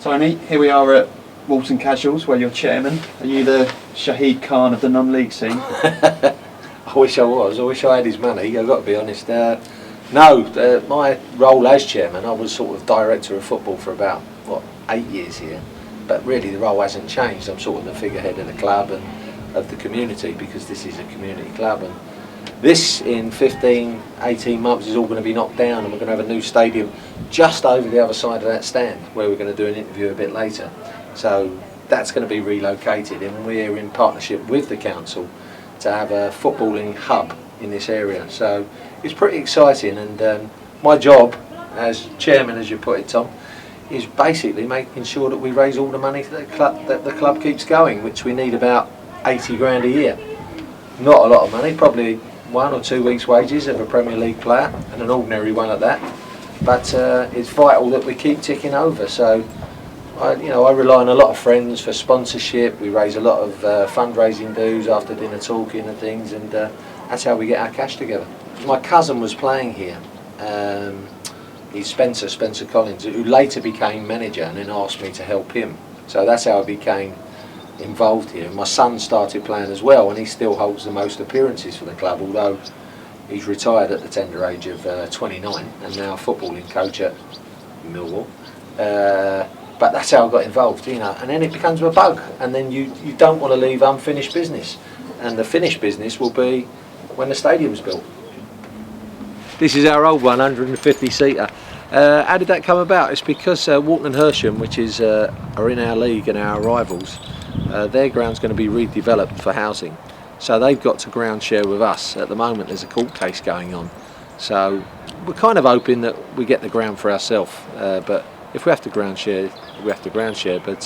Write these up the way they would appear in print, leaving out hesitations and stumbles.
Tony, here we are at Walton Casuals, where you're chairman. Are you the Shahid Khan of the non-league scene? I wish I was. I wish I had his money, I've got to be honest. No, my role as chairman, I was sort of director of football for about, 8 years here. But really the role hasn't changed. I'm sort of the figurehead of the club and of the community, because this is a community club. And this, in 15, 18 months, is all going to be knocked down, and we're going to have a new stadium just over the other side of that stand, where we're going to do an interview a bit later. So that's going to be relocated, and we're in partnership with the council to have a footballing hub in this area. So it's pretty exciting, and my job as chairman, as you put it, Tom, is basically making sure that we raise all the money that the club keeps going, which we need about 80 grand a year. Not a lot of money, probably 1 or 2 weeks' wages of a Premier League player, and an ordinary one at that. But it's vital that we keep ticking over. So I rely on a lot of friends for sponsorship. We raise a lot of fundraising dues after dinner talking and things, and that's how we get our cash together. My cousin was playing here. He's Spencer Collins, who later became manager and then asked me to help him. So that's how I became involved here. My son started playing as well, and he still holds the most appearances for the club, although he's retired at the tender age of 29 and now a footballing coach at Millwall. But that's how I got involved, and then it becomes a bug, and then you don't want to leave unfinished business, and the finished business will be when the stadium's built. This is our old 150-seater. How did that come about? It's because Walton and Hersham, which are in our league and our rivals, their ground's going to be redeveloped for housing. So they've got to ground share with us. At the moment there's a court case going on. So we're kind of hoping that we get the ground for ourselves. But if we have to ground share, we have to ground share. But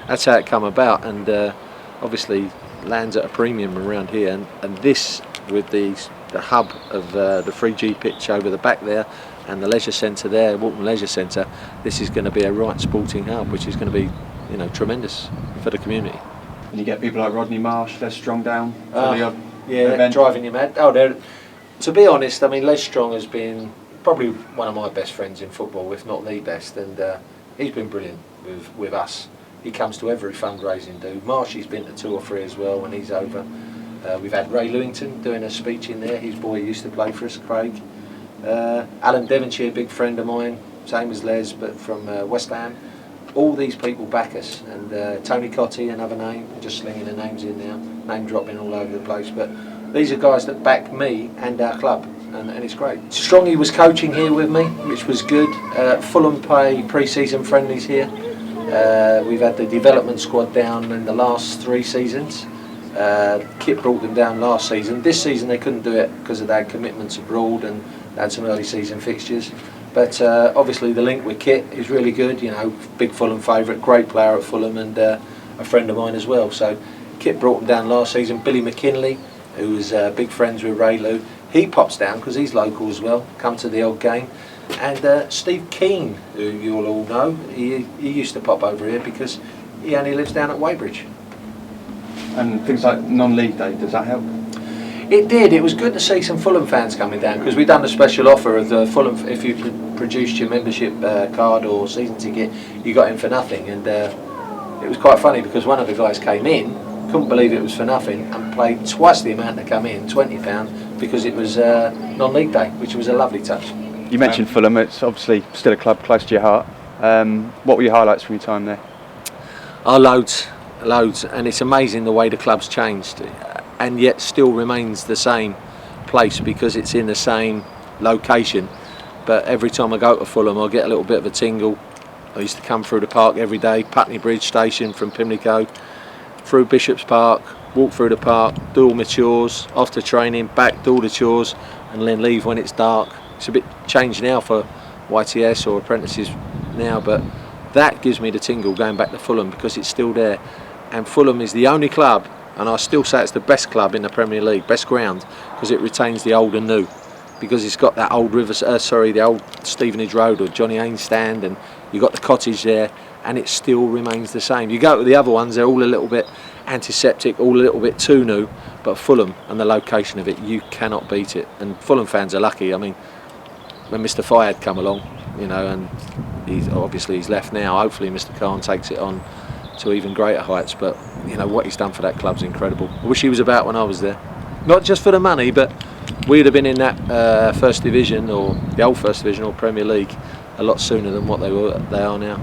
that's how it come about. And obviously land's at a premium around here. And this, with the hub of the 3G pitch over the back there, and the leisure centre there, Walton Leisure Centre, this is going to be a right sporting hub, which is going to be, tremendous for the community. And you get people like Rodney Marsh, Les Strong down for the odd event. Driving you mad. To be honest, Les Strong has been probably one of my best friends in football, if not the best, and he's been brilliant with us. He comes to every fundraising do. Marshy's been to 2 or 3 as well when he's over. We've had Ray Lewington doing a speech in there. His boy used to play for us, Craig. Alan Devonshire, big friend of mine, same as Les, but from West Ham. All these people back us, and Tony Cotty, another name, just slinging the names in now, name dropping all over the place, but these are guys that back me and our club, and it's great. Strongy was coaching here with me, which was good. Fulham play pre-season friendlies here. We've had the development squad down in the last 3 seasons. Kit brought them down last season. This season they couldn't do it because of their commitments abroad, and they had some early season fixtures. But obviously the link with Kit is really good, big Fulham favourite, great player at Fulham, and a friend of mine as well. So Kit brought them down last season. Billy McKinley, who was big friends with Ray Lou, he pops down because he's local as well, come to the odd game. And Steve Keane, who you'll all know, he used to pop over here because he only lives down at Weybridge. And things like non-league day, does that help? It did. It was good to see some Fulham fans coming down, because we've done a special offer of the Fulham. If you produced your membership card or season ticket, you got in for nothing. And it was quite funny because one of the guys came in, couldn't believe it was for nothing, and paid twice the amount to come in, £20, because it was non-league day, which was a lovely touch. You mentioned Fulham. It's obviously still a club close to your heart. What were your highlights from your time there? Loads, and it's amazing the way the club's changed, and yet still remains the same place because it's in the same location. But every time I go to Fulham I get a little bit of a tingle. I used to come through the park every day, Putney Bridge station from Pimlico, through Bishop's Park, walk through the park, do all my chores, after training, back, do all the chores, and then leave when it's dark. It's a bit changed now for YTS or apprentices now, but that gives me the tingle going back to Fulham because it's still there. And Fulham is the only club, and I still say it's the best club in the Premier League, best ground, because it retains the old and new, because it's got that old the old Stevenage Road or Johnny Haynes stand, and you've got the cottage there, and it still remains the same. You go to the other ones, they're all a little bit antiseptic, all a little bit too new, but Fulham and the location of it, you cannot beat it. And Fulham fans are lucky. I mean, when Mr. Fayed come along, and he's left now. Hopefully Mr. Khan takes it on to even greater heights. But you know what he's done for that club's incredible. I wish he was about when I was there, not just for the money, but we'd have been in that First Division or the old First Division or Premier League a lot sooner than what they are now.